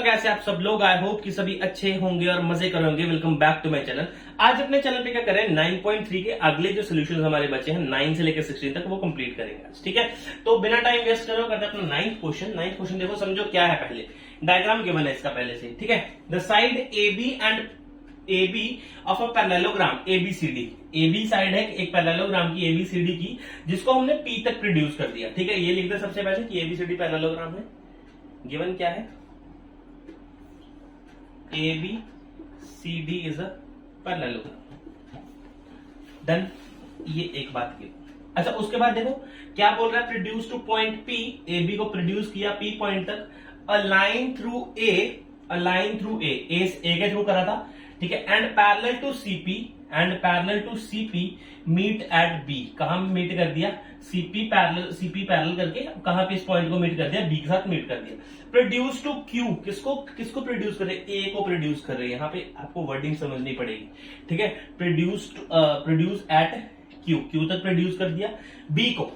कैसे आप सब लोग? आई होप कि सभी अच्छे होंगे और मजे करेंगे। Welcome back to my channel. आज अपने चैनल पे क्या करें, 9.3 के अगले जो सोल्यूशन हमारे बचे हैं 9 से लेकर 16 तक, वो कंप्लीट करेंगे आज। ठीक है, तो बिना टाइम वेस्ट करो करते हैं अपना नाइन्थ क्वेश्चन। देखो समझो क्या है, पहले डायग्राम गिवन है इसका पहले से। ठीक है, the side A B of a parallelogram ABCD। AB side है एक पैरेललोग्राम की ABCD की, जिसको हमने P तक प्रोड्यूस कर दिया। ठीक है, ये लिख दे सबसे पहले कि ABCD पैरेललोग्राम है। गिवन क्या है, ABCD is a parallelogram. Done, ये एक बात की। अच्छा, उसके बाद देखो क्या बोल रहा है, produce to point P। AB को प्रोड्यूस किया P पॉइंट तक, अ लाइन थ्रू A के थ्रू करा था। ठीक है, and parallel to CP meet at B। कहां मीट कर दिया, CP पैरेलल करके कहां पे इस पॉइंट को मीट कर दिया, B के साथ मीट कर दिया। प्रोड्यूस टू Q, किसको प्रोड्यूस कर रहे हैं, A को प्रोड्यूस कर रहे हैं। यहां पे आपको वर्डिंग समझनी पड़ेगी। ठीक है, प्रोड्यूस एट Q तक प्रोड्यूस कर दिया। B को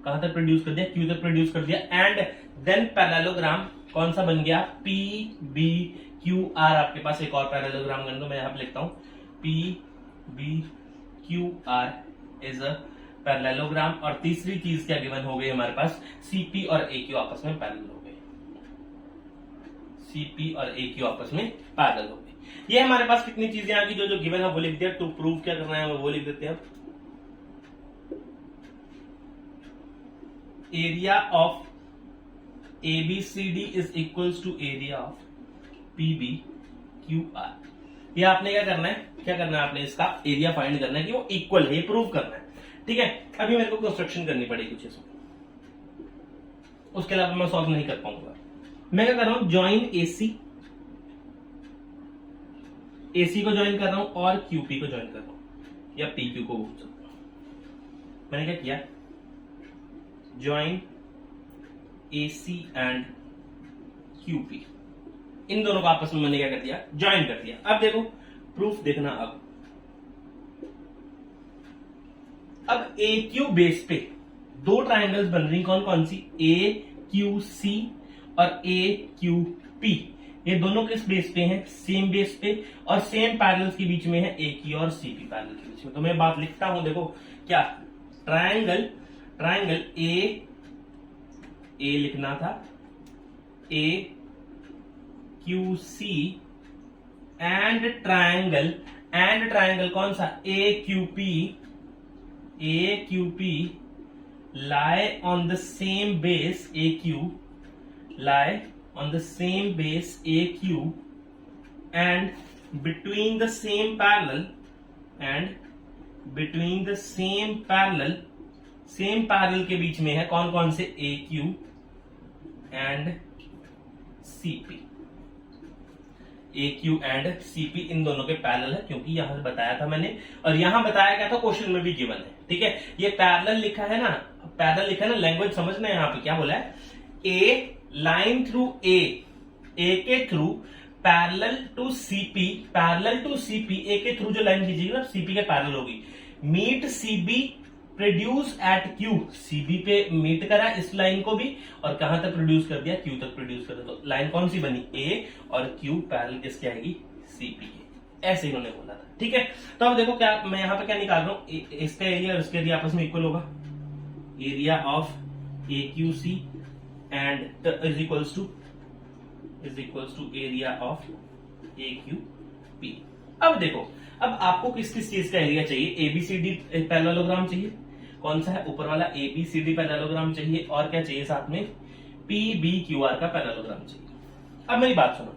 कहां तक प्रोड्यूस कर दिया, Q तक प्रोड्यूस कर दिया। एंड देन पैरेललोग्राम कौन सा बन गया, PBQR। आपके पास एक और पैरेललोग्राम बन दो, मैं यहां पे लिखता हूं PBQR इज अ पैरेललोग्राम। और तीसरी चीज क्या गिवन हो गई हमारे पास, CP और AQ आपस में पैरेलल हो गए। CP और AQ आपस में पैरेलल हो गए। ये हमारे पास कितनी चीजें आ गई, जो गिवन है वो लिख दिया। टू प्रूव क्या करना है वो लिख देते हैं। Area of ABCD is equals to area of PBQR। ये आपने क्या करना है, आपने इसका एरिया फाइंड करना है कि वो इक्वल है, ये प्रूव करना है। ठीक है, अभी मेरे को कंस्ट्रक्शन करनी पड़ेगी कुछ इसमें, उसके अलावा मैं सॉल्व नहीं कर पाऊंगा। मैं क्या कर रहा हूं, ज्वाइन AC को ज्वाइन कर रहा हूं और QP को ज्वाइन कर रहा हूं, या PQ को बोल सकता हूं। मैंने क्या किया, ज्वाइन AC एंड QP, इन दोनों को आपस में मैंने क्या कर दिया, ज्वाइन कर दिया। अब देखो प्रूफ देखना। अब AQ बेस पे दो ट्राइंगल्स बन रही, कौन सी, AQC और AQP। ये दोनों किस बेस पे हैं, सेम बेस पे, और सेम पैरेलल्स के बीच में है AQ और CP पैरेलल के बीच में। तो मैं बात लिखता हूं, देखो क्या, ट्राइंगल A लिखना था, AQC एंड ट्राइंगल कौन सा, AQP lie on the same base AQ and between the same parallel के बीच में है कौन से, AQ and CP। AQ and CP इन दोनों के पैरेलल है, क्योंकि यहां बताया था मैंने, और यहां बताया गया था, क्वेश्चन में भी गिवन है। ठीक है, ये पैरेलल लिखा है ना, लैंग्वेज समझना है। यहां पे क्या बोला है, A लाइन थ्रू A के through parallel to CP, A के थ्रू जो लाइन खींचेगी ना CP के पैरेलल होगी। Meet CB produce at Q, CB पे मीट करा इस लाइन को भी, और कहां तक प्रोड्यूस कर दिया, Q तक प्रोड्यूस कर दिया। तो लाइन कौन सी बनी, A और Q पैरेलल किसकी आएगी, CP के। ऐसे इन्होंने बोला था। ठीक है, तो अब देखो क्या मैं यहां पे क्या निकाल रहा हूं, इसका एरिया और इसका एरिया आपस में इक्वल होगा। Area of AQC and is equals to area of AQP। अब देखो, अब आपको किस चीज का एरिया चाहिए, ABCD पैरेललोग्राम चाहिए, कौन सा है ऊपर वाला, ABCD पैरेललोग्राम चाहिए, और क्या चाहिए साथ में, PBQR का पैरेललोग्राम चाहिए। अब मेरी बात सुनो,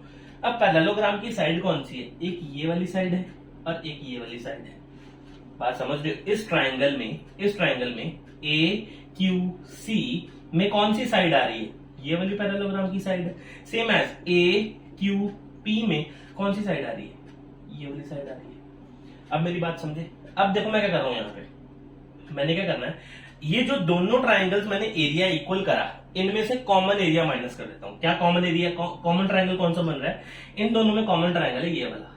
अब पैरेललोग्राम की साइड कौन सी है, एक ये वाली साइड है और एक ये वाली साइड है। बात समझ रहे हो, इस ट्राइंगल में AQC में कौन सी साइड आ रही है, ये वाली पैरेललोग्राम की साइड है। सेम एज AQP में कौन सी साइड आ रही है, ये वाली साइड आ रही है। अब मेरी बात समझे, अब देखो मैं क्या कर रहा हूं, यहां पे मैंने क्या करना है, ये जो दोनों ट्राइंगल्स मैंने एरिया इक्वल करा, इनमें से कॉमन एरिया माइनस कर देता हूं। क्या कॉमन एरिया, कॉमन ट्राइंगल कौन सा बन रहा है, इन दोनों में कॉमन ट्राइंगल है ये वाला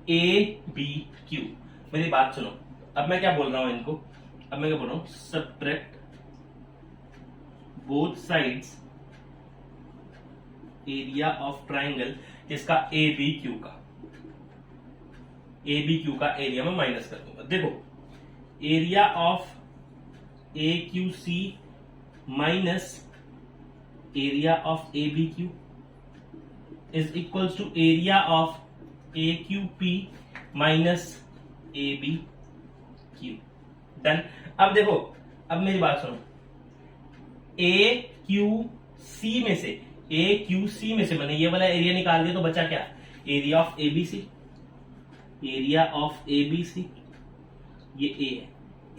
ABQ। मेरी बात सुनो, अब मैं क्या बोल रहा हूं subtract both sides area of triangle जिसका ए बी क्यू का, ए बी क्यू का एरिया में माइनस कर दूंगा। देखो area of A Q C minus area of A B Q is equals to area of A Q P minus A B Q. Done. अब देखो, अब मेरी बात सुनो, ए क्यू सी में से, ए क्यू सी में से मैंने ये वाला एरिया निकाल दिया तो बचा क्या, area of A B C, area of A B C, ये ए है,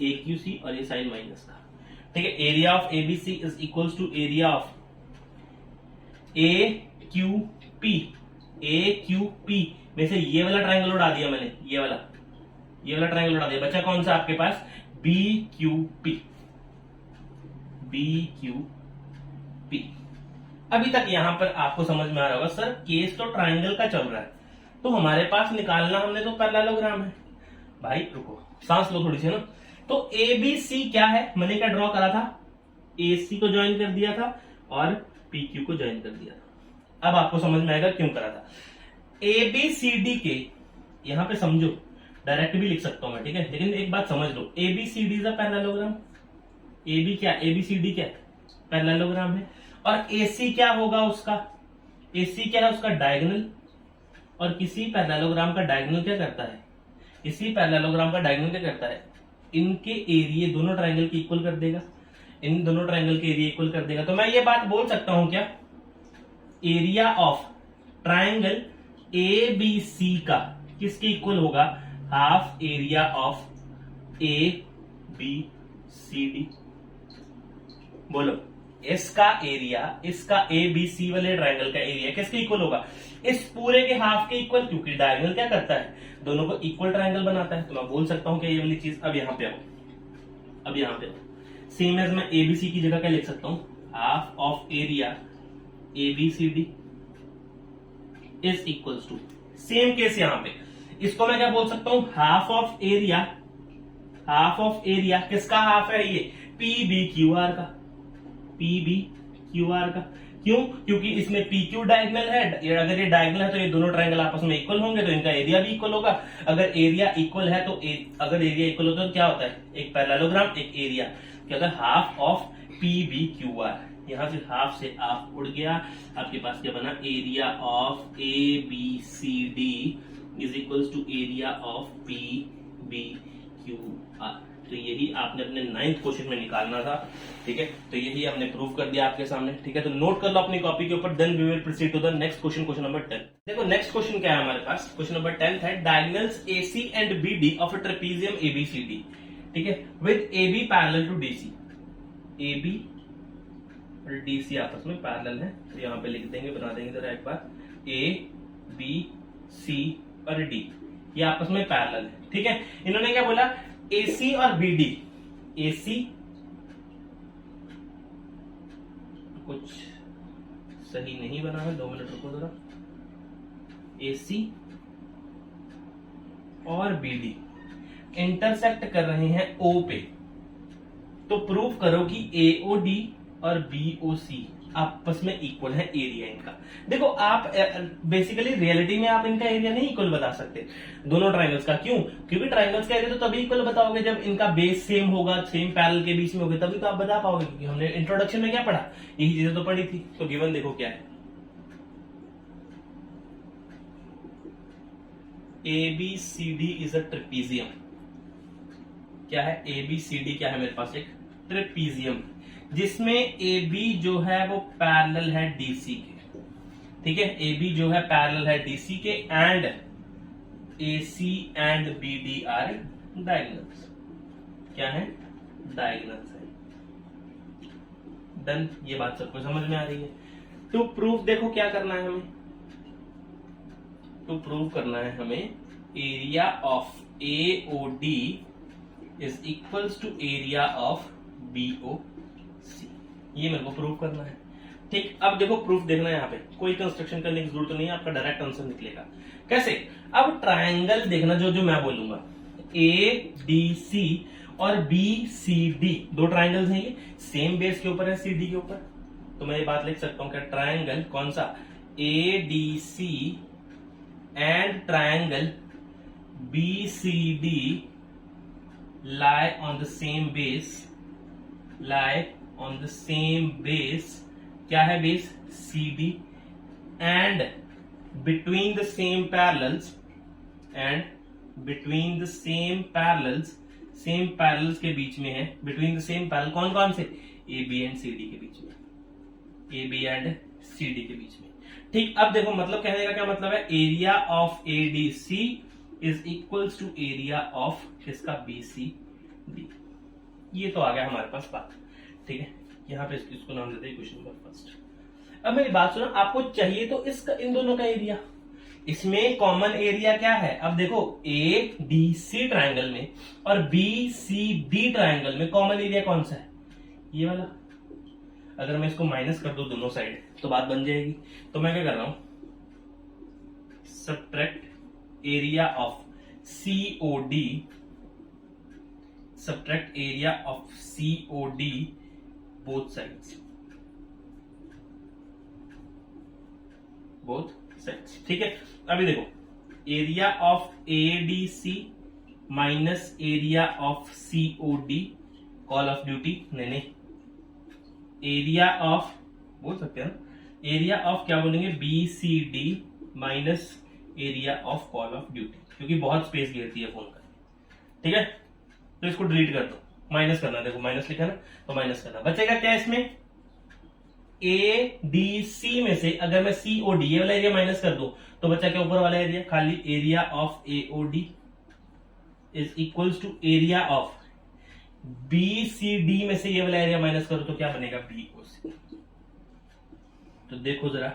ए क्यू सी और ये साइन माइनस का, ठीक है। Area of A B C is equals to area of A Q P, A Q P में से ये वाला ट्राइंगल उड़ा दिया मैंने, ये वाला ट्राइंगल उड़ा दिया, बचा कौन सा आपके पास, B Q P, B Q P. अभी तक यहां पर आपको समझ में आ रहा होगा सर केस तो ट्राइंगल का चल रहा है, तो हमारे पास निकालना हमने तो पैरेललोग्राम है। भाई रुको, सांस लो थोड़ी सी ना। तो ए बी सी क्या है, मैंने क्या ड्रॉ करा था, ए सी को ज्वाइन कर दिया था और पी क्यू को ज्वाइन कर दिया था। अब आपको समझ में आएगा क्यों करा था। ए बी सी डी के, यहां पे समझो, डायरेक्ट भी लिख सकता हूं मैं, ठीक है, लेकिन एक बात समझ लो, A B C D is a parallelogram. A B क्या, ए बी सी डी क्या, पैरेललोग्राम है। और ए सी क्या होगा उसका, ए सी क्या है उसका, डायगोनल। और किसी पैरेललोग्राम का डायगोनल क्या करता है, किसी पैरेललोग्राम का डायगोनल क्या करता है, इनके एरिया दोनों ट्राइंगल के इक्वल कर देगा, इन दोनों ट्राइंगल के एरिया इक्वल कर देगा। तो मैं ये बात बोल सकता हूं क्या, area of triangle A B C का किसके इक्वल होगा, half area of A B C D. बोलो, इसका एरिया, इसका ए बी सी वाले ट्राइंगल का एरिया किसके इक्वल होगा, इस पूरे के हाफ के इक्वल, क्योंकि डायगोनल क्या करता है, दोनों को इक्वल ट्राइंगल बनाता है। तो मैं बोल सकता हूं कि ये वाली चीज, अब यहां पे आओ, अब यहां पे आओ, सेम एज मैं ए बी सी की जगह क्या लिख सकता हूं, half of area A B C D is equals to, same case यहां पे, इसको मैं क्या बोल सकता हूं, half of area, half of area किसका हाफ है, ये पी बी क्यू आर का, पी बी क्यू आर का। क्यों, क्योंकि इसमें पी क्यू डायगोनल है, अगर ये डायगोनल है तो ये दोनों ट्राइंगल आपस में इक्वल होंगे, तो इनका एरिया भी इक्वल होगा। अगर एरिया इक्वल है तो अगर एरिया इक्वल होता है तो क्या होता है, एक पैरेललोग्राम एक एरिया, क्या होता है, half of P B Q R. यहां से हाफ से हाफ उड़ गया, आपके पास क्या बना, area of A B C D is equals to area of P B Q R. तो यही आपने अपने 9th क्वेश्चन में निकालना था, ठीक है। तो यही हमने प्रूव कर दिया आपके सामने, ठीक है। तो नोट कर लो अपनी कॉपी के ऊपर, then we will proceed to the next question, question number 10। देखो नेक्स्ट क्वेश्चन क्या है हमारे पास, क्वेश्चन नंबर 10 है, diagonals AC and BD of a trapezium ABCD, ठीक है, with AB parallel to DC। AB और DC आपस में पैरेलल है, तो यहां पे लिख देंगे, बना देंगे जरा एक बार, A B C और D ये आपस में पैरेलल है, ठीक है। इन्होंने क्या बोला, AC और BD, AC कुछ सही नहीं बना है, 2 मिनट रुको जरा, AC और BD इंटरसेक्ट कर रहे हैं O पे, तो प्रूव करो कि AOD और BOC आपस में इक्वल है एरिया इनका। देखो आप बेसिकली रियलिटी में आप इनका एरिया नहीं इक्वल बता सकते दोनों ट्राइंगल्स का, क्यों, क्योंकि ट्राइंगल्स का एरिया तो तभी इक्वल बताओगे जब इनका बेस सेम होगा, सेम पैरेलल के बीच में होगा, तभी तो आप बता पाओगे, क्योंकि हमने इंट्रोडक्शन में क्या पढ़ा, यही चीजें तो पढ़ी थी। तो गिवन देखो क्या है, ABCD इज अ ट्रेपेजियम। क्या है, ABCD क्या है मेरे पास, एक ट्रेपेजियम, जिसमें AB जो है वो पैरेलल है DC के, ठीक है, AB जो है पैरेलल है DC के, and AC and BD are diagonals. क्या है, डायगोनल्स है। डन, ये बात सबको समझ में आ रही है। टू प्रूफ देखो क्या करना है हमें, टू प्रूव करना है हमें area of AOD is equals to area of BOC, ये मेरे को प्रूव करना है, ठीक। अब देखो प्रूफ देखना है, यहाँ पे कोई कंस्ट्रक्शन करने की जरूरत नहीं है, आपका डायरेक्ट आंसर निकलेगा। कैसे, अब ट्राइंगल देखना, जो मैं बोलूंगा, ADC और BCD दो ट्राइंगल्स हैं, ये सेम बेस के ऊपर है, CD के ऊपर, तो मैं ये बात लिख सकता हूं कि ट्राइंगल कौन सा, ADC and triangle BCD lie on the same base, क्या है base? CD, and between the same parallels, same parallels के बीच में है, बिटवीन द सेम पैरेलल कौन कौन से? AB एंड CD के बीच में, AB एंड CD के बीच में। ठीक, अब देखो मतलब कहने का क्या मतलब है, area of ADC is equals to area of इसका BCD। ये तो आ गया हमारे पास बात। ठीक है, यहाँ पे इसको नाम देते हैं क्वेश्चन नंबर फर्स्ट। अब मेरी बात सुनो, आपको चाहिए तो इसका इन दोनों का एरिया, इसमें कॉमन एरिया क्या है? अब देखो ADC ट्रायंगल में और BCD ट्रायंगल में कॉमन एरिया कौन सा है? ये वाला। अगर मैं इसको माइनस कर दूं दोनों साइड तो बात बन जाएगी। तो मैं क्या कर रहा हूं, subtract area of COD, subtract area of COD both sides, ठीक है। अभी देखो area of ADC minus area of COD, call of duty नहीं, एरिया ऑफ बोल सकते हैं ना, एरिया ऑफ क्या बोलेंगे, BCD minus area of call of duty, क्योंकि बहुत स्पेस घेरती है फोन का। ठीक है, तो इसको डिलीट कर दो, माइनस करना, देखो माइनस लिखा ना, तो माइनस करना। बचेगा क्या इसमें? ADC में से अगर मैं COD ये वाला एरिया माइनस कर दो तो बचा क्या ऊपर वाला एरिया, खाली area of AOD is equals to area of BCD में से ये वाला एरिया माइनस करो तो क्या बनेगा, BOC। तो देखो जरा,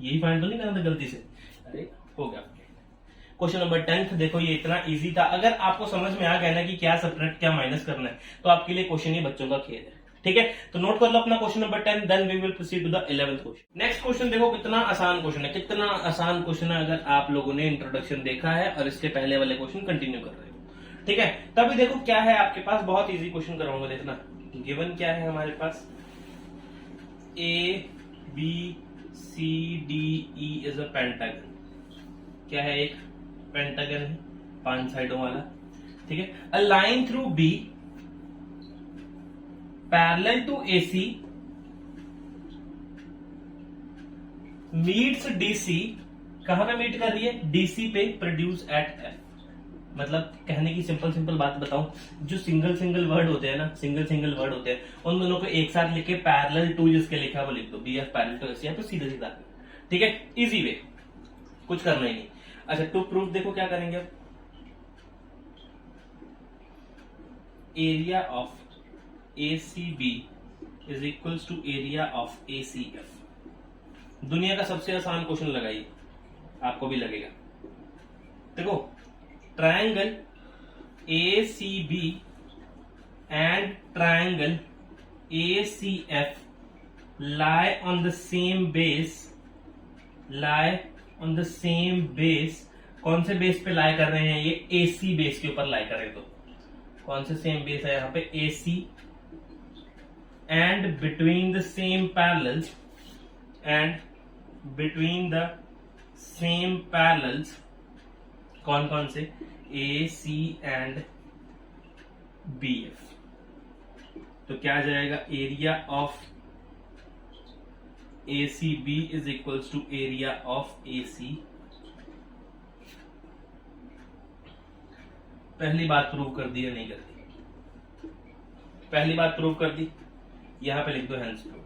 यही फाइंड तो नहीं करना था गलती से, अरे हो गया। क्वेश्चन नंबर 10 देखो, ये इतना इजी था। अगर आपको समझ में आ गया ना कि क्या सब्ट्रैक्ट क्या माइनस करना है, तो आपके लिए क्वेश्चन ही बच्चों का खेल है। ठीक है, तो नोट कर लो अपना question number 10, then we will proceed to the 11th question. Next question देखो, कितना आसान क्वेश्चन है, कितना आसान क्वेश्चन है अगर आप लोगों ने इंट्रोडक्शन देखा है और इसके पहले वाले क्वेश्चन कंटिन्यू कर रहे हो। ठीक है, तभी देखो क्या है आपके पास, बहुत इजी क्वेश्चन कराऊंगा, देखना। गिवन क्या है हमारे पास, ABCDE इज अ पेंटागन। क्या है, एक पेंटागन है 5 साइडों वाला। ठीक है, a line through B parallel to AC meets DC, कहां पे मीट कर रही है, DC पे, प्रोड्यूस एट F। मतलब कहने की सिंपल बात बताऊं, जो सिंगल वर्ड होते हैं ना, सिंगल वर्ड होते हैं, उन दोनों को एक साथ लिख के पैरेलल टू जिसके लिखा है वो लिख दो, BF पैरेलल टू AC, तो सीधा। ठीक है, इजी वे, कुछ करना ही नहीं। अच्छा, टू प्रूफ देखो क्या करेंगे अब, area of ACB is equals to area of ACF। दुनिया का सबसे आसान क्वेश्चन लगाइए, आपको भी लगेगा। देखो, triangle ACB and triangle ACF lie on the same base, कौन से बेस पे लाई कर रहे हैं, ये AC बेस के ऊपर लाई कर रहे हैं। तो कौन से सेम बेस है यहाँ पे, AC, and between the same parallels, कौन कौन से, AC एंड BF। तो क्या आ जाएगा, area of ACB is equals to area of AC। पहली बात प्रूव कर दी या नहीं कर दी, पहली बात प्रूव कर दी, यहां पे लिख दो हेंस प्रूव।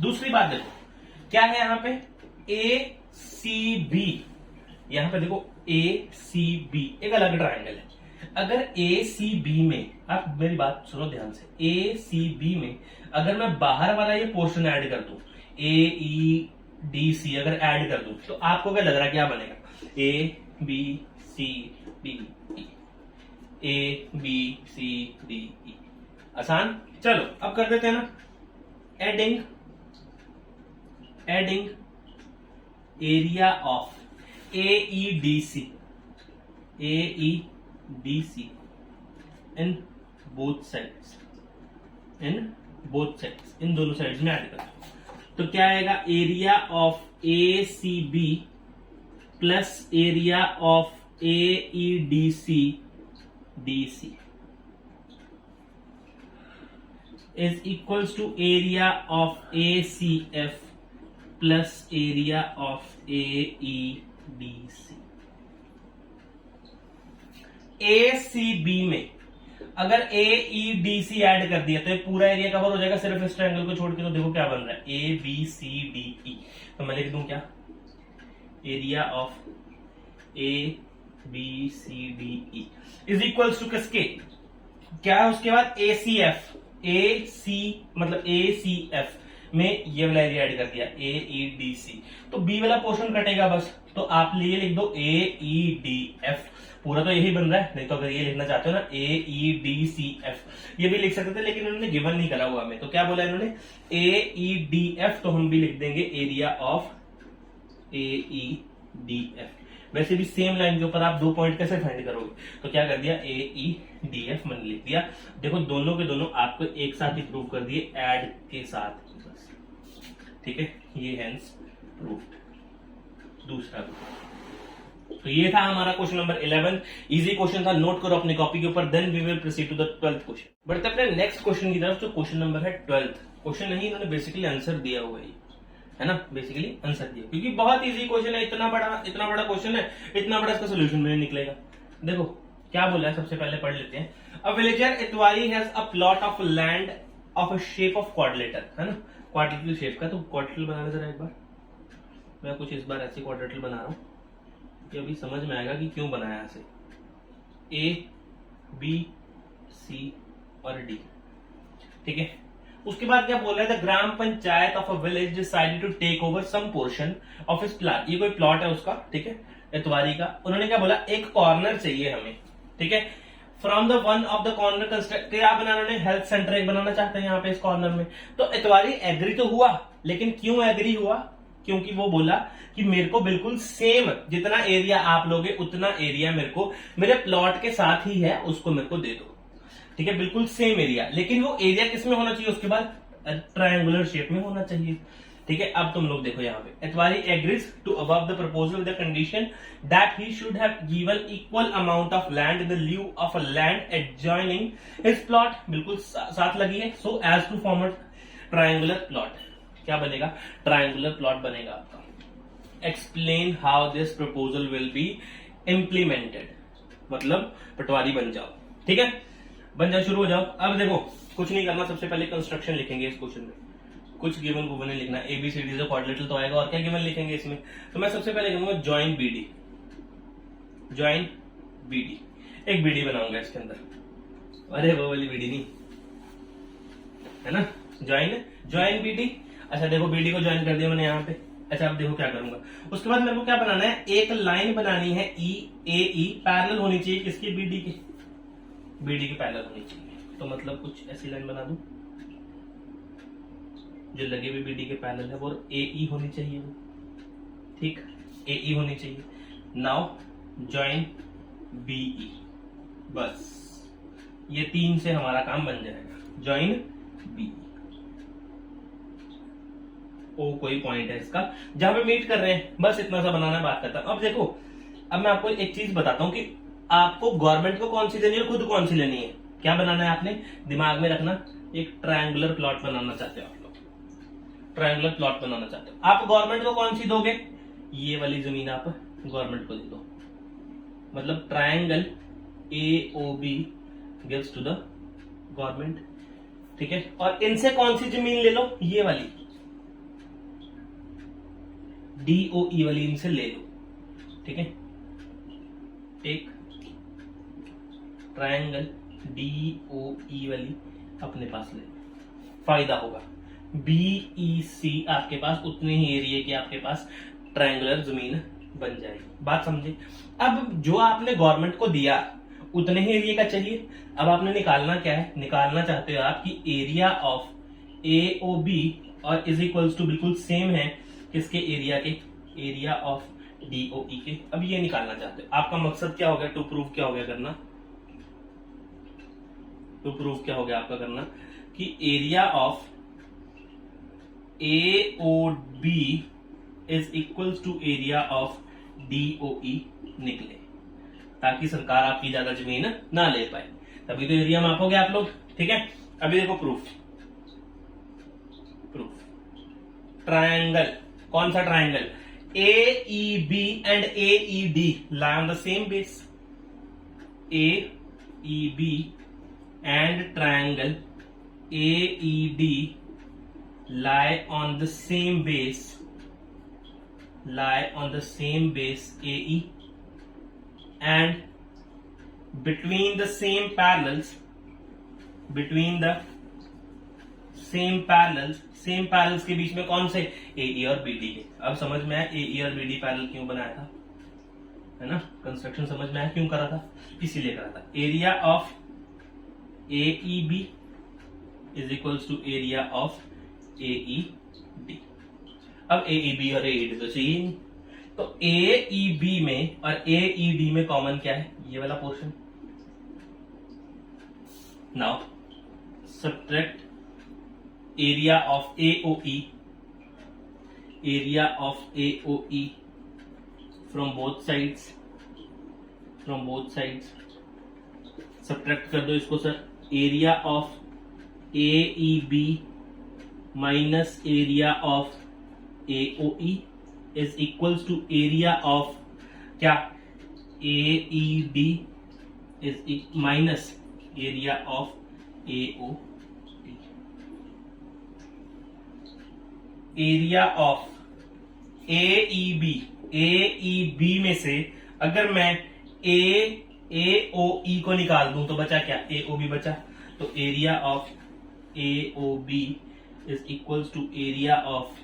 दूसरी बात देखो क्या है यहां पे, ACB, यहां पे देखो ACB एक अलग ट्रायंगल है। अगर ACB में, आप मेरी बात सुनो ध्यान से, ACB में अगर मैं बाहर वाला ये पोर्शन ऐड कर दूं, AEDC अगर ऐड कर दूं, तो आपको क्या लग रहा है, क्या बनेगा, ABCD, ABCDE। आसान, चलो अब कर देते हैं ना, adding area of AEDC in both sides, both sides, इन दोनों साइड्स में ऐड करता हूं तो क्या आएगा, area of A C B plus area of A E D C D C is equals to area of ACF plus area of AEDC. ACB में अगर AEDC ऐड कर दिया तो ये पूरा एरिया कवर हो जाएगा सिर्फ इस ट्रायंगल को छोड़ के। तो देखो क्या बन रहा है, ABCDE। तो मैं लिख दूं क्या, area of ABCDE is equals to किसके, क्या है उसके बाद ACF, AC मतलब ACF में ये वाला एरिया ऐड कर दिया AEDC, तो B वाला पोर्शन कटेगा बस। तो आप ये लिख दो AEDF, पूरा तो यही बन रहा है, नहीं तो अगर ये लिखना चाहते हो ना AEDCF ये भी लिख सकते थे, लेकिन उन्होंने गिवन नहीं करा हुआ हमें। तो क्या बोला इन्होंने AEDF, तो हम भी लिख देंगे एरिया ऑफ AEDF। वैसे भी सेम लाइन के ऊपर आप 2 पॉइंट कैसे फाइंड करोगे, तो क्या कर दिया AEDF मैंने लिख दिया। देखो दोनों के दोनों आपको एक साथ ही प्रूव कर दिए ऐड के साथ बस, ठीक है, ये हेंस प्रूव्ड। दूसरा तो ये था हमारा क्वेश्चन नंबर 11, इजी क्वेश्चन था, नोट करो अपनी कॉपी के ऊपर। Then we will proceed to the 12th question. बढ़ते अपने नेक्स्ट क्वेश्चन की तरफ, जो क्वेश्चन नंबर है 12th। क्वेश्चन नहीं, इन्होंने बेसिकली आंसर दिया हुआ है ना, बेसिकली आंसर दिया, क्योंकि बहुत इजी क्वेश्चन है, इतना बड़ा क्वेश्चन है, इतना बड़ा इसका सोल्यूशन भी नहीं निकलेगा। देखो क्या बोला है, सबसे पहले पढ़ लेते हैं। A villager Itwari has a plot of land of a shape of quadrilateral, है ना, क्वाड्रिलेटरल शेप का। तो क्वाड्रिलेटरल बनाना जरा एक बार, मैं कुछ इस बार ऐसे क्वाड्रिलेटरल बना रहा हूं कि अभी समझ में आएगा कि क्यों बनाया ऐसे, A B C और D, ठीक है। उसके बाद क्या बोल रहा है, the gram panchayat of a village decided to take over some portion of इस प्लॉट। ये कोई प्लॉट है उसका, ठीक है, इतवारी का। उन्होंने क्या बोला, एक कॉर्नर चाहिए हमें, ठीक है, from the one of the corner construct. क्या बनाना, उन्होंने हेल्थ सेंटर एक बनाना चाहते हैं यहाँ पे इस कॉर्नर में। तो इतवारी एग्री तो हुआ, लेकिन क्यों एग्री हुआ, क्योंकि वो बोला कि मेरे को बिल्कुल सेम जितना एरिया आप लोगे उतना एरिया मेरे को मेरे प्लॉट के साथ ही है, उसको मेरे को दे दो, ठीक है, बिल्कुल सेम एरिया। लेकिन वो एरिया किस में होना चाहिए, उसके बाद ट्रायंगुलर शेप में होना चाहिए, ठीक है। अब तुम लोग देखो यहाँ पे, Itwari agrees to above the proposal with the condition that he should have given equal amount of land in the lieu of a land adjoining his plot, बिल्कुल साथ लगी है, so as to form a triangular plot. क्या बनेगा, triangular plot बनेगा आपका। Explain how this proposal will be implemented, मतलब पटवारी बन जाओ, ठीक है, बन जाओ, शुरू हो जाओ। अब देखो कुछ नहीं करना, सबसे पहले कंस्ट्रक्शन लिखेंगे इस क्वेश्चन में, कुछ गिवन गुवन नहीं लिखना, ABCD से क्वाड्रिलेटरल तो आएगा, और क्या गिवन लिखेंगे इसमें। तो मैं सबसे पहले कहूंगा ज्वाइन BD, ज्वाइन BD, एक BD बनाऊंगा इसके अंदर, अरे वो वाली BD नहीं है ना, ज्वाइन BD। अच्छा देखो BD को ज्वाइन कर दिया मैंने यहाँ पे। अच्छा अब देखो क्या करूंगा, उसके बाद मेरे को क्या बनाना है, एक लाइन बनानी है EAE, पैरेलल होनी चाहिए किसकी, BD की पैरेलल होनी चाहिए। तो मतलब कुछ ऐसी लाइन बना दूं जो लगे हुए BD के पैरेलल है, और AE होनी चाहिए वो, ठीक, AE होनी चाहिए। नाउ ज्वाइन BE, बस ये 3 से हमारा काम बन जाएगा, ज्वाइन BE। ओ कोई पॉइंट है इसका जहां पे मीट कर रहे हैं, बस इतना सा बनाना, बात करता हूं। अब देखो, अब मैं आपको एक चीज बताता हूं कि आपको गवर्नमेंट को कौन सी लेनी है, खुद कौन सी लेनी है। क्या बनाना है आपने दिमाग में रखना, एक ट्रायंगुलर प्लॉट बनाना चाहते हो आप लोग, ट्रायंगुलर प्लॉट बनाना चाहते हो आप, गवर्नमेंट को कौन सी दोगे, ये वाली जमीन आप गवर्नमेंट को दे दो, मतलब triangle AOB gives to the government, ठीक है। और इनसे कौन सी जमीन ले लो, ये वाली DOE वाली इनसे ले लो, ठीक है, एक ट्रायंगल DOE वाली अपने पास ले लो, फायदा होगा। BEC आपके पास उतने ही एरिया की आपके पास ट्रायंगुलर जमीन बन जाएगी, बात समझे। अब जो आपने गवर्नमेंट को दिया उतने ही एरिया का चाहिए, अब आपने निकालना क्या है, निकालना चाहते हो आप कि एरिया ऑफ AOB और इज इक्वल्स टू बिल्कुल सेम है किसके एरिया के, एरिया ऑफ DOE के। अब ये निकालना चाहते हो, आपका मकसद क्या हो गया, टू प्रूव क्या हो गया करना, टू प्रूव क्या हो गया आपका करना, कि area of AOB is equals to area of DOE निकले, ताकि सरकार आपकी ज्यादा जमीन ना ले पाए। तभी तो एरिया मापोगे आप लोग, ठीक है। अभी देखो प्रूफ ट्रायंगल, कौन सा triangle? AEB and AED lie on the same base. AEB and triangle AED lie on the same base, AE, and between the same parallels, same parallels के बीच में कौन से? AE और BD के। अब समझ में आया AE और BD पैरेलल क्यों बनाया था, है ना। कंस्ट्रक्शन समझ में आया क्यों करा था, इसीलिए करा था। Area of AEB is equals to area of AED। अब AEB और AED तो चाहिए नहीं, तो AEB में और AED में कॉमन क्या है? ये वाला portion. Now subtract area of AOE from both sides, subtract कर दो इसको sir. Area of AEB minus area of AOE is equals to area of क्या? AED is minus area of AOE। Area of AEB में से अगर मैं AOE को निकाल दूं तो बचा क्या? AOB बचा। तो area of AOB is equals to area of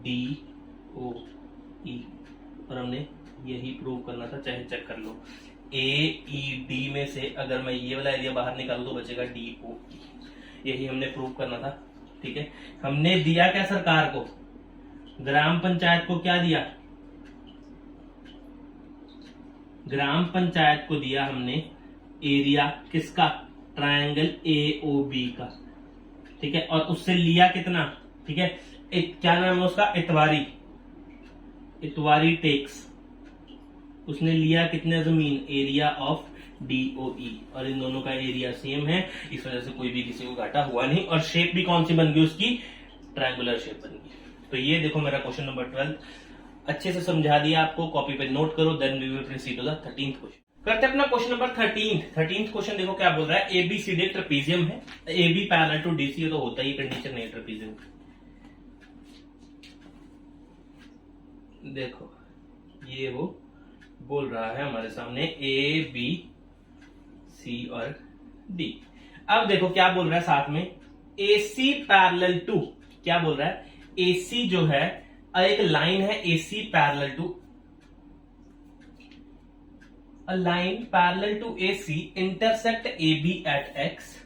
DOE, और हमने यही प्रूव करना था, चाहे चेक कर लो। AED में से अगर मैं ये वाला एरिया बाहर निकालूं तो बचेगा DOE, यही हमने प्रूव करना था, ठीक है। हमने दिया क्या सरकार को? ग्राम पंचायत को क्या दिया? ग्राम पंचायत को दिया हमने एरिया किसका? ट्रायंगल AOB का, ठीक है। और उससे लिया कितना? ठीक है, क्या नाम है उसका? इतवारी टेक्स। उसने लिया कितने जमीन? एरिया ऑफ DOE, और इन दोनों का एरिया सेम है, इस वजह से कोई भी किसी को घाटा हुआ नहीं। और शेप भी कौन सी बन गई उसकी? ट्रायंगुलर शेप बन गई। तो ये देखो मेरा क्वेश्चन नंबर 12 अच्छे से समझा दिया आपको, कॉपी पे नोट करो। Then we will proceed to the 13th question. करते हैं अपना क्वेश्चन नंबर 13th क्वेश्चन। देखो क्या बोल रहा है। ABCD ट्रेपीजियम है, AB पैरेलल टू DC, तो होता ही कंडीशन नहीं ट्रेपीजियम। देखो ये वो बोल रहा है हमारे सामने ABC और D। अब देखो क्या बोल रहा है साथ में, AC पैरेलल टू, क्या बोल रहा है? AC जो है एक लाइन है, AC parallel to, a line parallel to AC intersect AB at X,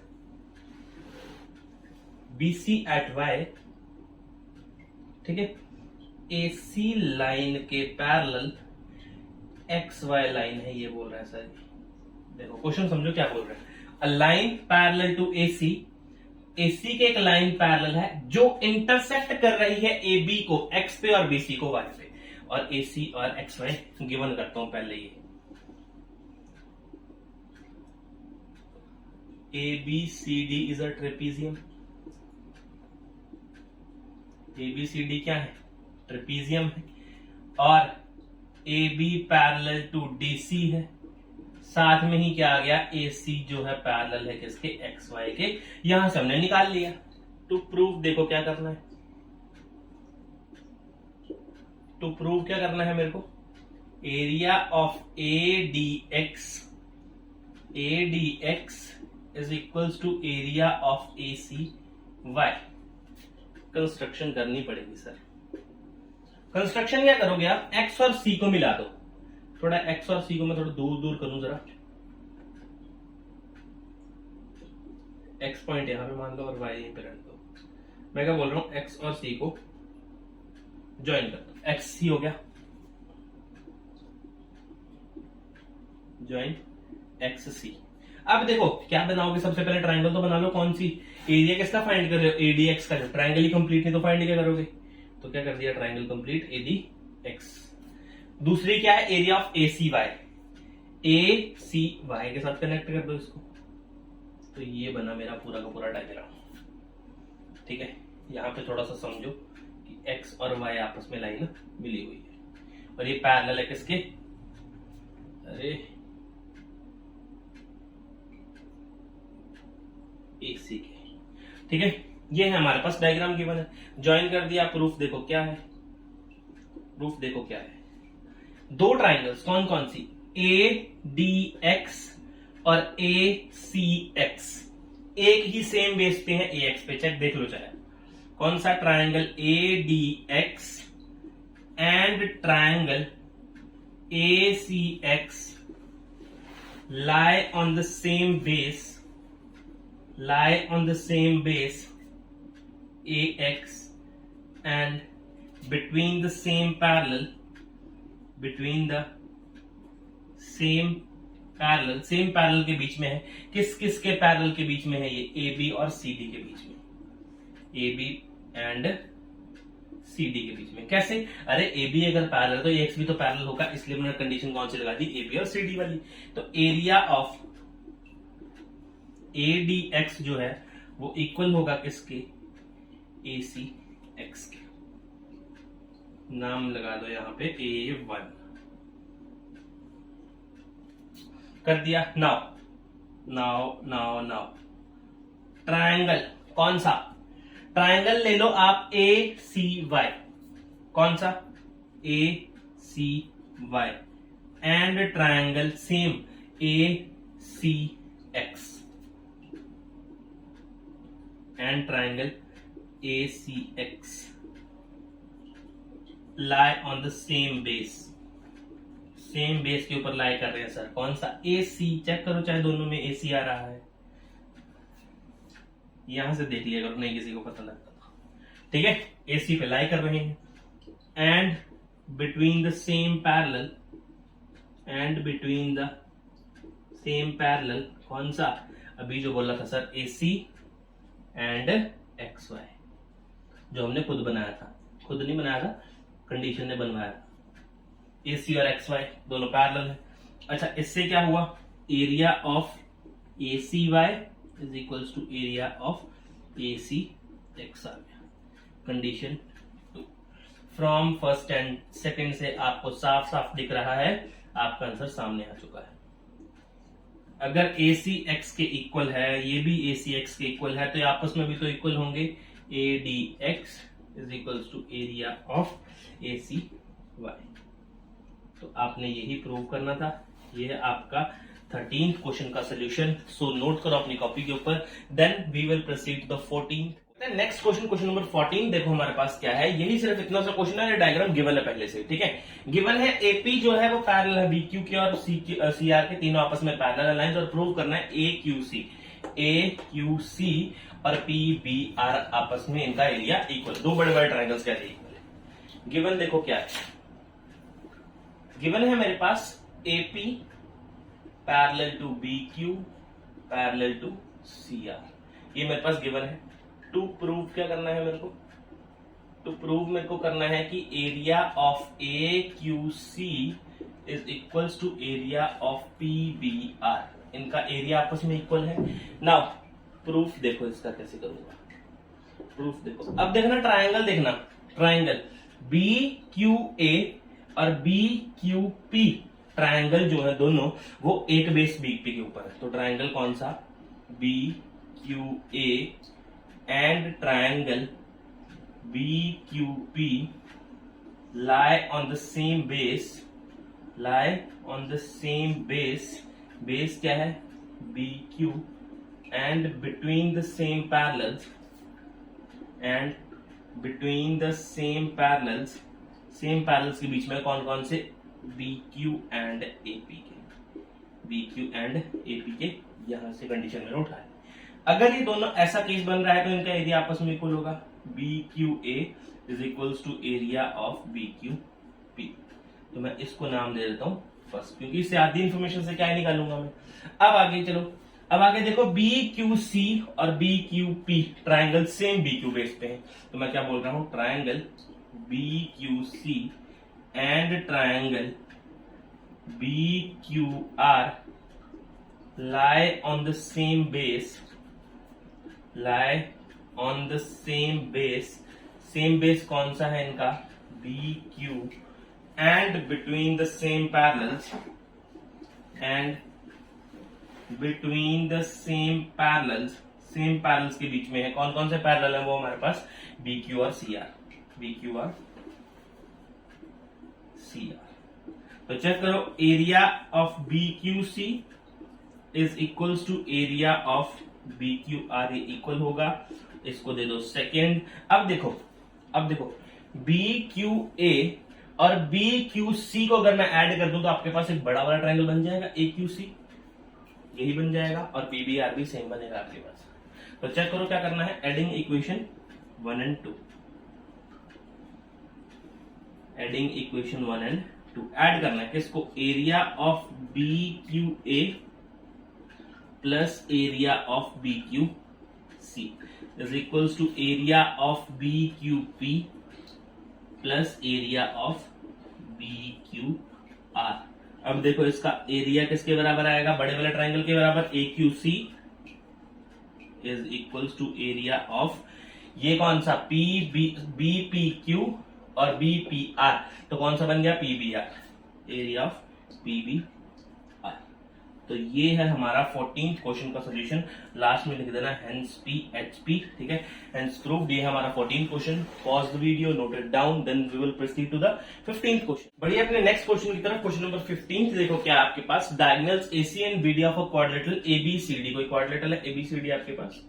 BC at Y, ठीक है। AC लाइन के पैरेलल XY लाइन है, ये बोल रहा है सर। देखो क्वेश्चन समझो क्या बोल रहा है। A line parallel to AC, AC के एक लाइन पैरेलल है जो इंटरसेक्ट कर रही है AB को X पे और BC को Y पे, और AC और XY गिवन करता हूं पहले। ये ABCD is a trapezium. ABCD क्या है? ट्रेपीजियम है। और AB पैरेलल टू DC है। साथ में ही क्या आ गया? AC जो है पैरेलल है किसके? XY के। यहां से हमने निकाल लिया। टू प्रूव देखो क्या करना है। टू प्रूव क्या करना है मेरे को? Area of ADX is equals to area of ACY। Construction करनी पड़ेगी सर। कंस्ट्रक्शन क्या करोगे आप? X और C को मिला दो। थोड़ा X और C को मैं थोड़ा दूर दूर करूं जरा। X पॉइंट यहां पे मान लो और Y यहीं पे रख दो। मैं क्या बोल रहा हूं? X और C को ज्वाइन कर दो। XC हो गया, ज्वाइन XC। अब देखो क्या बनाओगे, सबसे पहले ट्राइंगल तो बना लो। कौन सी? एरिया किसका फाइंड कर रहे हो? एडीएक्स का। ट्राइंगल ही कंप्लीट नहीं तो फाइंड क्या करोगे? तो क्या कर दिया, ट्राइंगल कंप्लीट एडीएक्स। दूसरी क्या है? Area of AC Y. A C Y के साथ कनेक्ट कर दो इसको, तो ये बना मेरा पूरा का पूरा डायग्राम। ठीक है, यहां पे थोड़ा सा समझो कि एक्स और वाई आपस में लाइन मिली हुई है और ये पैरेलल है किसके? अरे एसी के। ठीक है, ये है हमारे पास डायग्राम गिवन है, ज्वाइन कर दिया। प्रूफ देखो क्या है, प्रूफ देखो क्या है। दो ट्राइंगल्स कौन कौन सी? ए डी एक्स और ए सी एक्स एक ही सेम बेस पे है, ए एक्स पे। चेक देख लो चाहे कौन सा triangle A D X and triangle A C X lie on the same base, lie on the same base ax and between the same parallel, between the same parallel, same parallel के बीच में है। किस किस के parallel के बीच में है? ये ए बी और सी डी के बीच में, A B and C D के बीच में। कैसे? अरे ए बी अगर पैरेलल तो एक्स भी तो पैरेलल होगा, इसलिए मैंने कंडीशन कौन सी लगा दी? ए बी और सी डी वाली। तो area of A D x जो है वो इक्वल होगा किसके? ए सी एक्स के। नाम लगा दो यहां पे A1 कर दिया। Now now now now triangle कौन सा? ट्रायंगल ले लो आप ए सी वाई। कौन सा? A C Y and triangle same A C X and triangle A C X lie on the same base. Same base के ऊपर लाई कर रहे हैं सर। कौन सा? A C. चेक करो चाहे दोनों में ए सी आ रहा है, यहां से देख लिया करो, नहीं किसी को पता लगता था। ठीक है, एसी पे लाई कर रहे हैं and between the same parallel, and between the same parallel कौन सा? अभी जो बोला था sir AC and X Y, जो हमने खुद बनाया था। खुद नहीं बनाया था, कंडीशन ने बनवाया। एसी और एक्स वाई दोनों पैरेलल है। अच्छा, इससे क्या हुआ? Area of A C Y is equals to area of A C X आ गया। Condition 2 from first and second से आपको साफ साफ दिख रहा है, आपका आंसर सामने आ चुका है। अगर ए सी एक्स के इक्वल है, ये भी ए सी एक्स के इक्वल है, तो ये आपस में भी तो इक्वल होंगे। A D X is equals to area of A C Y. तो आपने यही प्रूव करना था। ये है आपका 13th क्वेश्चन का सोल्यूशन। सो नोट करो अपनी कॉपी के ऊपर, then we will proceed to the 14th। Next question, question number 14। देखो हमारे पास क्या है, यही सिर्फ इतना सा क्वेश्चन है, डायग्राम गिवन है पहले से। ठीक है, गिवन है एपी जो है वो पैरेलल है बीक्यू के और सी आर के, तीनों आपस में पैरेलल लाइंस, और प्रूव करना है ए क्यू सी और पी बी आर आपस में इनका एरिया इक्वल। दो बड़े बड़े ट्राइंगल्स का एरिया इक्वल है। गिवन देखो क्या है, गिवन है मेरे पास AP parallel to B Q parallel to C R, ये मेरे पास गिवन है। टू प्रूव क्या करना है मेरे को? टू प्रूव मेरे को करना है कि area of A Q C is equals to area of P B R, इनका एरिया आपस में इक्वल है। नाउ प्रूफ देखो इसका कैसे करूंगा। प्रूफ देखो, अब देखना ट्राइंगल, देखना ट्राइंगल बी क्यू ए और बी क्यू पी, ट्राइंगल जो है दोनों वो एक बेस बी पी के ऊपर है। तो ट्राइंगल कौन सा? B Q A and triangle B Q P lie on the same base, lie on the same base, base क्या है? BQ, and between the same parallels, and between the same parallels, same parallels के बीच में कौन कौन से? BQ and AP के, BQ and AP के, यहां से कंडीशन में उठा है। अगर ये दोनों ऐसा केस बन रहा है तो इनका एरिया आपस में इक्वल होगा। BQA is equals to area of BQP। तो मैं इसको नाम दे देता हूं फर्स्ट, क्योंकि इससे आधी इंफॉर्मेशन से क्या ही निकालूंगा मैं। अब आगे चलो, अब आगे देखो बी क्यू सी और B Q P triangle same B Q base पे हैं, तो मैं क्या बोल रहा हूं, triangle B Q C and triangle B Q R lie on the same base, lie on the same base, same base कौन सा है इनका, B Q, and between the same parallels, and between the same parallels, same parallels के बीच में है, कौन कौन से पैरेलल है वो हमारे पास, बी क्यू और सी आर, बी क्यू और सी आर। तो चेक करो, area of B Q C is equals to area of B Q R, ये इक्वल होगा, इसको दे दो सेकेंड। अब देखो बी क्यू ए और बी क्यू सी को अगर मैं ऐड कर दूं तो आपके पास एक बड़ा वाला ट्रायंगल बन जाएगा, ए क्यू सी, यही बन जाएगा, और पी बी आर भी सेम बनेगा आपके पास। तो चेक करो क्या करना है, adding equation 1 and 2, adding equation 1 and 2 add करना है किसको, area of B Q A plus area of B Q C is equals to area of B Q P plus area of B Q R. अब देखो इसका area किसके बराबर आएगा, बड़े वाले ट्राइंगल के बराबर, A Q C is equals to area of, ये कौन सा, पी बी पी क्यू और बी पी आर, तो कौन सा बन गया, P B R, area of P B R. तो ये है हमारा 14th क्वेश्चन का सोल्यूशन, लास्ट में लिख देना हेंस पी एच पी, ठीक है, हेंस प्रूव्ड। ये हमारा 14th question, pause the video, note it down, then we will proceed to the 15th question. बढ़िया, अपने नेक्स्ट क्वेश्चन की तरफ, क्वेश्चन नंबर 15 देखो क्या आपके पास, diagonals AC and BD of a quadrilateral ABCD, कोई क्वाड्रिलेटरल है एबीसीडी आपके पास,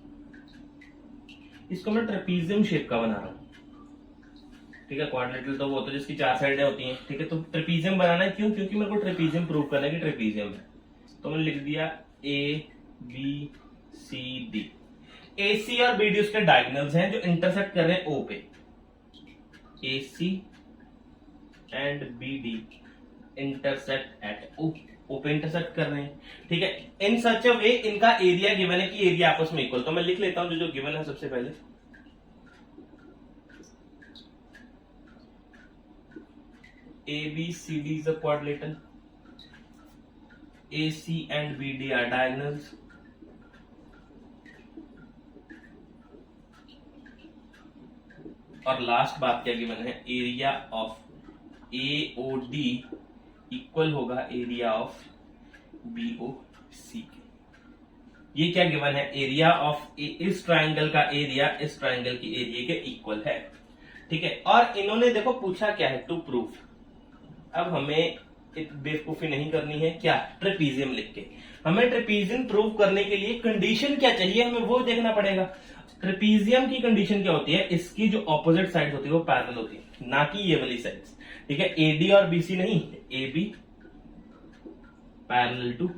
इसको मैं ट्रेपीजियम शेप का बना रहा हूं, ठीक है, क्वाड्रिलेटरल तो वो होता है जिसकी 4 साइडें होती हैं, ठीक है, तो ट्रेपीजियम बनाना है, क्यों, क्योंकि मेरे को ट्रेपीजियम प्रूव करना है कि ट्रेपीजियम है, तो मैंने लिख दिया ए बी सी डी, ए सी और बी डी उसके डायगोनल्स हैं जो इंटरसेक्ट कर रहे हैं ओ पे, A C and B D intersect at O पे इंटरसेक्ट कर रहे हैं, ठीक है, इन सच अ वे इनका एरिया गिवन है कि एरिया आपस में इक्वल, तो मैं लिख लेता हूं जो गिवन है सबसे पहले, A B C D is a quadrilateral, AC and BD are diagonals, और लास्ट बात क्या गिवन है, एरिया ऑफ AOD इक्वल होगा एरिया ऑफ BOC के, ये क्या गिवन है, एरिया ऑफ इस ट्राइंगल का एरिया इस ट्राइंगल की एरिया के इक्वल है, ठीक है, और इन्होंने देखो पूछा क्या है, टू प्रूव, अब हमें बेवकूफी नहीं करनी है, क्या, ट्रेपीजियम लिख के, हमें ट्रेपीजियम प्रूव करने के लिए कंडीशन क्या चाहिए, हमें वो देखना पड़ेगा। ट्रेपीजियम की कंडीशन क्या होती है, इसकी जो ऑपोजिट साइड होती है वो पैरेलल होती है, ना कि ये वाली साइड्स, ठीक है, एडी और बीसी नहीं, A B parallel to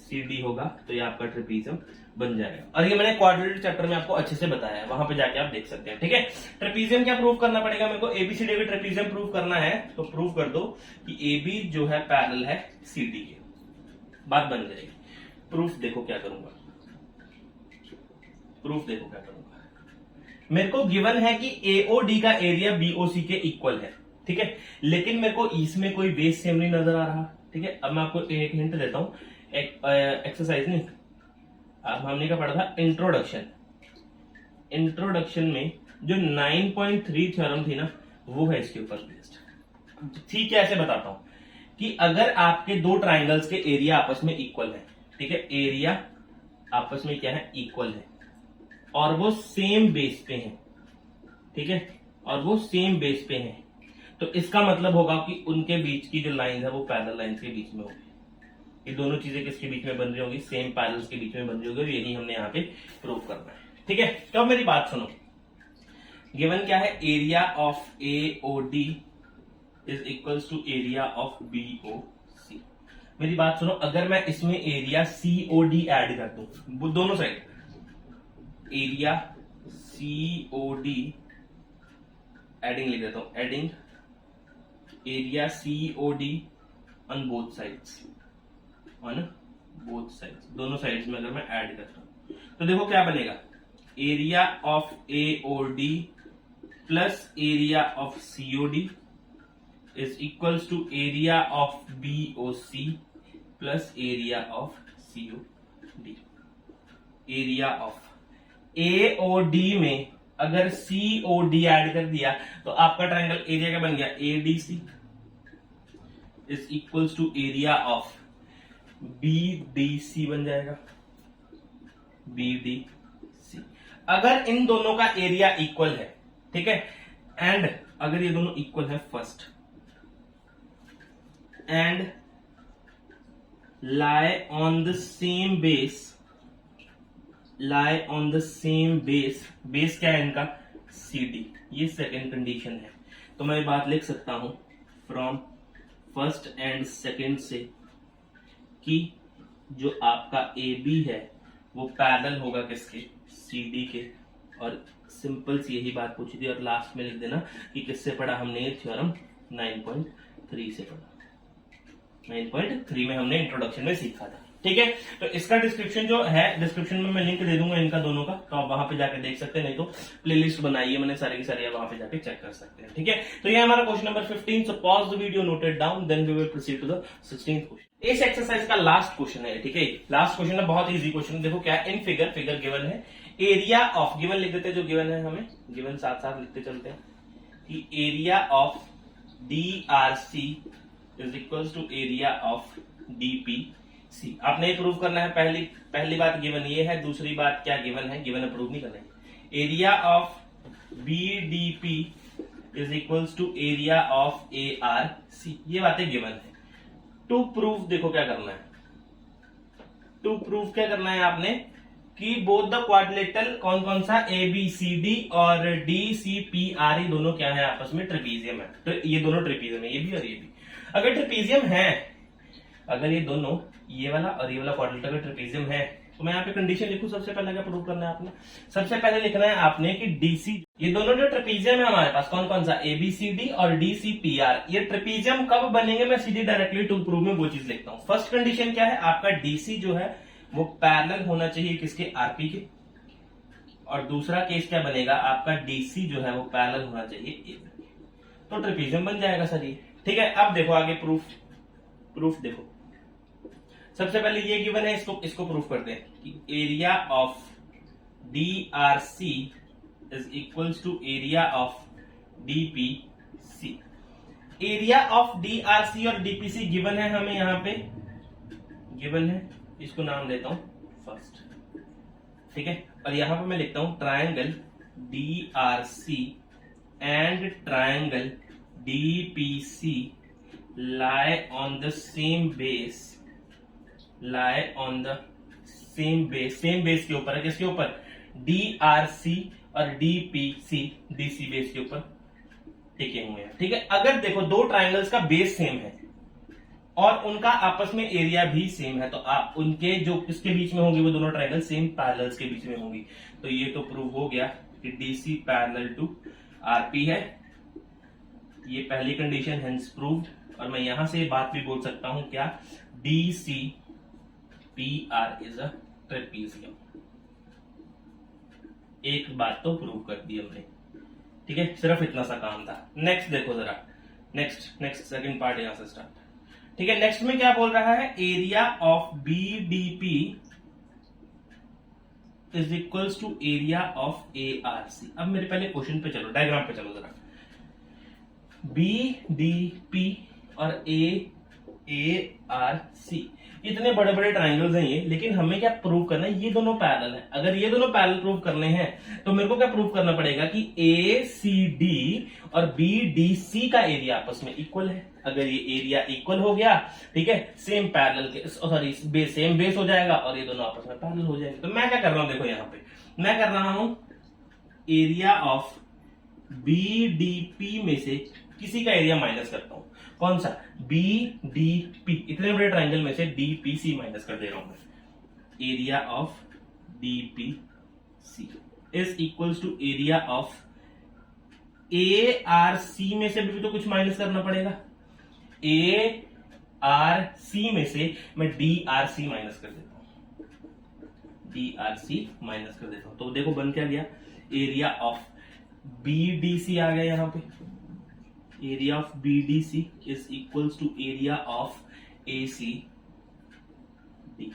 C D होगा, तो ये आपका ट्रेपीजियम बन जाएगा, और ये मैंने क्वाड्रिलेटरल चैप्टर में आपको अच्छे से बताया है, वहां पे जाके आप देख सकते हैं, ठीक है। ट्रेपीजियम क्या प्रूव करना पड़ेगा मेरे को, एबीसीडी भी ट्रेपीजियम प्रूव करना है, तो प्रूव कर दो कि एबी जो है पैरेलल है सीडी के, बात बन जाएगी। प्रूफ देखो क्या करूंगा, प्रूफ देखो क्या करूंगा, मेरे को गिवन है कि एओडी का एरिया बीओसी के इक्वल है, ठीक है, लेकिन मेरे को इसमें कोई बेस सेम नहीं नजर आ रहा, ठीक है। अब मैं आपको एक हिंट देता हूं, एक्सरसाइज नहीं, अब हमने क्या पढ़ा था, इंट्रोडक्शन, इंट्रोडक्शन में जो 9.3 थ्योरम थी ना, वो है इसके ऊपर बेस्ड। ठीक है, ऐसे बताता हूं कि अगर आपके दो ट्राइंगल्स के एरिया आपस में इक्वल है, ठीक है, एरिया आपस में क्या है, इक्वल है, और वो सेम बेस पे हैं, ठीक है, और वो सेम बेस पे हैं, तो इसका मतलब होगा कि उनके बीच की जो लाइन है वो पैरेलल लाइंस के बीच में होगी। ये दोनों चीजें किसके बीच में बन रही होगी, सेम पैरेलल्स के बीच में बन रही होगी, और यही हमने यहाँ पे प्रूव करना है, ठीक है। तो मेरी बात सुनो, गिवन क्या है, area of AOD is equals to area of BOC. मेरी बात सुनो, अगर मैं इसमें एरिया सीओडी ऐड कर दूं, दोनों साइड एरिया सीओडी, एडिंग लिख देता हूं, adding area COD on both sides, on both sides, दोनों साइड्स में अगर मैं ऐड करता हूं तो देखो क्या बनेगा, area of AOD plus area of COD is equals to area of BOC plus area of COD। Area of AOD में अगर COD ऐड कर दिया तो आपका ट्रायंगल एरिया क्या बन गया, ADC is equals to area of BDC बन जाएगा, BDC। अगर इन दोनों का एरिया इक्वल है, ठीक है, एंड अगर ये दोनों इक्वल है first, and lie on the same base, lie on the same base, base क्या है इनका, CD, ये सेकेंड कंडीशन है। तो मैं बात लिख सकता हूं फ्रॉम फर्स्ट एंड सेकेंड से कि जो आपका AB है वो पैरेलल होगा किसके, CD के। और सिंपल सी यही बात पूछी थी, और लास्ट में लिख देना कि किससे पढ़ा हमने ये थ्योरम, 9.3 से पढ़ा, 9.3 में हमने इंट्रोडक्शन में सीखा था, ठीक है। तो इसका डिस्क्रिप्शन जो है, डिस्क्रिप्शन में मैं लिंक दे दूंगा इनका दोनों का, तो आप वहां पे जाके देख सकते हैं, नहीं तो प्लेलिस्ट बनाई है मैंने सारी की सारी, वहां पे जाके चेक कर सकते हैं, ठीक है। तो ये हमारा question number 15। So pause the video, note it down, then we will proceed to the 16th question. इस एक्सरसाइज का लास्ट क्वेश्चन है, ठीक है, लास्ट क्वेश्चन है, बहुत इजी क्वेश्चन। देखो क्या इन फिगर गिवन है, एरिया ऑफ, गिवन लिख देते हैं, जो गिवन है हमें गिवन साथ साथ लिखते चलते हैं कि area of DRC is equals to area of DPC। आपने प्रूव करना है, पहली बात गिवन ये है, दूसरी बात क्या गिवन है, गिवन प्रूव नहीं करना है। Area of BDP is equals to area of ARC, ये बातें गिवन है। टू प्रूव देखो क्या करना है, टू प्रूव क्या करना है आपने कि बोथ द क्वाड्रिलेटरल, कौन कौन सा, ABCD और DCPR, ये दोनों क्या है आपस में, ट्रेपीजियम है। तो ये दोनों ट्रेपीजियम है, ये भी और ये भी। अगर ट्रेपीजियम है, अगर ये दोनों, ये वाला और ये वाला क्वाड्रिलेटरल ट्रेपीजियम है, तो मैं यहाँ पे कंडीशन लिखूं, सबसे पहले क्या प्रूव करना है आपने, सबसे पहले लिखना है आपने कि DC, ये दोनों जो ट्रेपीजियम है हमारे पास, कौन कौन सा, ABCD और DCPR, ये ट्रेपीजियम कब बनेंगे, मैं सीधे डायरेक्टली टू प्रूव में वो चीज लिखता हूँ। फर्स्ट कंडीशन क्या है, आपका DC जो है वो पैरेलल होना चाहिए किसके, RP के। और दूसरा केस क्या बनेगा, आपका DC जो है वो पैरेलल होना चाहिए AB, तो ट्रेपीजियम बन जाएगा सर ये, ठीक है। अब देखो आगे प्रूफ देखो, सबसे पहले ये गिवन है, इसको प्रूफ करते हैं कि area of DRC is equals to area of DPC। Area of DRC और DPC गिवन है हमें, यहां पे गिवन है, इसको नाम देता हूं फर्स्ट, ठीक है। और यहां पे मैं लिखता हूं triangle DRC and triangle DPC lie on the same base, lie on the same base, same base के ऊपर है, किसके ऊपर, DRC और DPC DC बेस के ऊपर टिके हुए हैं, ठीक है। अगर देखो दो ट्रायंगल्स का बेस सेम है और उनका आपस में एरिया भी सेम है, तो आप उनके जो किसके बीच में होंगे, वो दोनों ट्रायंगल सेम पैरेलल्स के बीच में होंगी। तो ये तो प्रूव हो गया कि DC पैरेलल टू RP है, ये पहली कंडीशन हेंस प्रूव्ड। और मैं यहां से बात भी बोल सकता हूं क्या, DCPR इज अ ट्रेपीजियम। एक बात तो प्रूव कर दी हमने, ठीक है, सिर्फ इतना सा काम था। नेक्स्ट देखो जरा, नेक्स्ट सेकंड पार्ट यहां से स्टार्ट, ठीक है। नेक्स्ट में क्या बोल रहा है, area of BDP is equals to area of ARC। अब मेरे पहले क्वेश्चन पे चलो, डायग्राम पे चलो जरा। BDP और ARC इतने बड़े बड़े ट्राइंगल्स हैं ये, लेकिन हमें क्या प्रूव करना है, ये दोनों पैरेलल है। अगर ये दोनों पैरेलल प्रूव करने हैं तो मेरे को क्या प्रूव करना पड़ेगा कि ACD और BDC का एरिया आपस में इक्वल है। अगर ये एरिया इक्वल हो गया, ठीक है, सेम पैरेलल के, सॉरी सेम बेस हो जाएगा और ये दोनों आपस में पैरेलल हो जाएंगे। तो मैं क्या कर रहा हूं, देखो यहां पे मैं कर रहा हूं एरिया ऑफ BDP में से किसी का एरिया माइनस करता हूं, कौन सा, BDP, इतने बड़े ट्राइंगल में से DPC माइनस कर दे रहा हूं मैं। Area of DPC is equals to area of ARC में से भी तो कुछ माइनस करना पड़ेगा। आर सी में से मैं डी आर सी माइनस कर देता हूं, डी आर सी माइनस कर देता हूं, तो देखो बन क्या गया, area of B D C आ गया यहां पे, area of B D C is equals to area of A C D.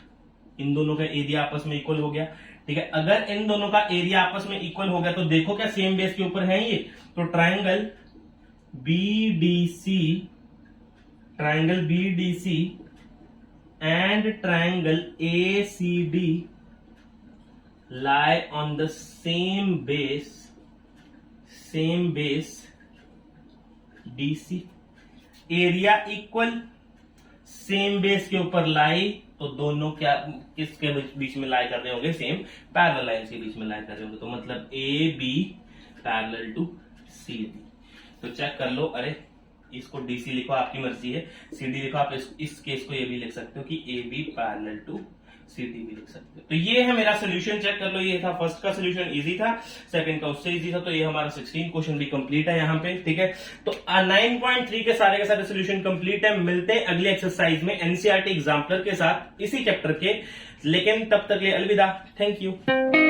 इन दोनों का एरिया आपस में इक्वल हो गया, ठीक है। अगर इन दोनों का एरिया आपस में इक्वल हो गया तो देखो क्या सेम बेस के ऊपर है ये, तो triangle B D C and triangle A C D lie on the same base DC, area equal, same base के ऊपर लाई, तो दोनों क्या किसके बीच में लाई कर रहे होंगे, सेम पैरेलल लाइन के बीच में लाई कर रहे होंगे, तो मतलब A B parallel to C D. तो चेक कर लो, अरे इसको डीसी लिखो आपकी मर्जी है, सीडी लिखो आप, इस केस को ये भी लिख सकते हो कि A B parallel to CD भी लिख सकते हो। तो ये है मेरा सोल्यूशन, चेक कर लो, ये था फर्स्ट का सोल्यूशन इजी था, सेकंड का उससे इजी था, तो ये हमारा 16 क्वेश्चन भी कंप्लीट है यहाँ पे, ठीक है। तो 9.3 के सारे सोल्यूशन कंप्लीट है। मिलते हैं अगले एक्सरसाइज में एनसीईआरटी एग्जाम्पलर के साथ इसी चैप्टर के, लेकिन तब तक के लिए अलविदा, थैंक यू।